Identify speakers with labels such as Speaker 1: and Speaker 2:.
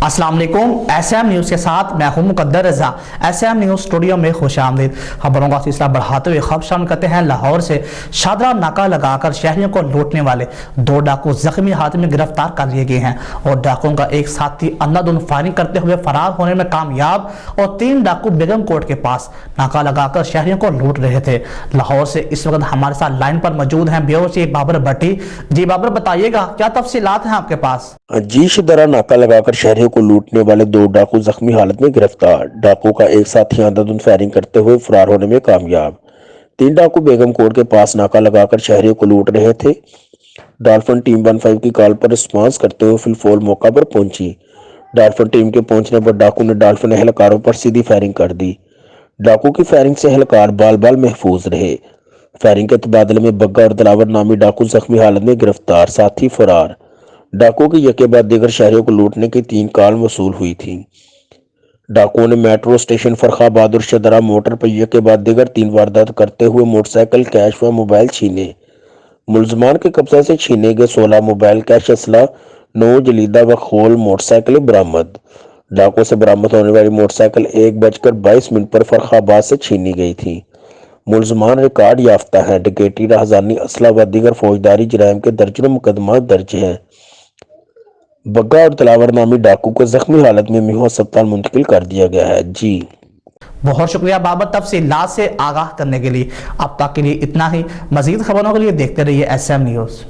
Speaker 1: السلام علیکم، S M news کے ساتھ میں ہوں مقدر رضا۔ ایس ایم نیوز اسٹوڈیو میں خوش آمدید۔ خبروں کا سلسلہ بڑھاتے ہوئے خبر شامل کرتے ہیں۔ لاہور سے شاہدرہ ناکہ لگا کر شہریوں کو لوٹنے والے 2 ڈاکو زخمی حالت میں گرفتار کر لیے گئے ہیں اور ڈاکوؤں کا ایک ساتھی اندھادھند فائرنگ کرتے ہوئے فرار ہونے میں کامیاب اور 3 ڈاکو بیگم کوٹ کے پاس ناکہ لگا کر شہریوں کو لوٹ رہے تھے۔ لاہور سے اس وقت ہمارے ساتھ لائن پر موجود ہیں بیورو چیف بابر بھٹی۔ جی بابر، بتائیے گا کیا تفصیلات ہیں آپ کے پاس؟
Speaker 2: جی شاہدرہ ناکہ لگا کر شہریوں کو لوٹنے والے 2 ڈاکو زخمی حالت میں گرفتار۔ ڈاکو کا ایک ساتھی اندھادھند فائرنگ کرتے ہوئے فرار ہونے میں کامیاب۔ 3 ڈاکو بیگم کوٹ کے پاس ناکہ لگا کر شہریوں کو لوٹ رہے تھے۔ ڈالفن ٹیم 15 کی کال پر رسپانس کرتے ہوئے فی الفور موقع پر پہنچی۔ ڈالفن ٹیم کے پہنچنے پر ڈاکو نے ڈالفن اہلکاروں پر سیدھی فائرنگ کر دی۔ ڈاکو کی فائرنگ سے اہلکار بال بال محفوظ رہے۔ فائرنگ کے تبادلے میں بگا اور دلاور نامی ڈاکو زخمی حالت میں گرفتار، ساتھی فرار۔ ڈاکو کی یکے بعد دیگر شہریوں کو لوٹنے کی 3 کال موصول ہوئی تھیں۔ ڈاکوؤں نے میٹرو اسٹیشن فرخ آباد اور شاہدرہ موٹر پر یکے بعد دیگر 3 واردات کرتے ہوئے موٹر سائیکل، کیش و موبائل چھینے۔ ملزمان کے قبضے سے چھینے گئے 16 موبائل، کیش، اسلحہ، 9 جلیدہ و خول موٹر سائیکلیں برآمد۔ ڈاکو سے برآمد ہونے والی موٹر سائیکل 1:22 پر فرخ آباد سے چھینی گئی تھی۔ ملزمان ریکارڈ یافتہ ہیں۔ ڈکیتی، راہزنی، اسلحہ و دیگر فوجداری جرائم کے درجنوں مقدمات درج ہیں۔ بگا اور دلاور نامی ڈاکو کو زخمی حالت میں میو ہسپتال منتقل کر دیا گیا ہے۔ جی
Speaker 1: بہت شکریہ بابر تفصیلات سے آگاہ کرنے کے لیے۔ اب تک کے لیے اتنا ہی۔ مزید خبروں کے لیے دیکھتے رہیے ایس ایم نیوز۔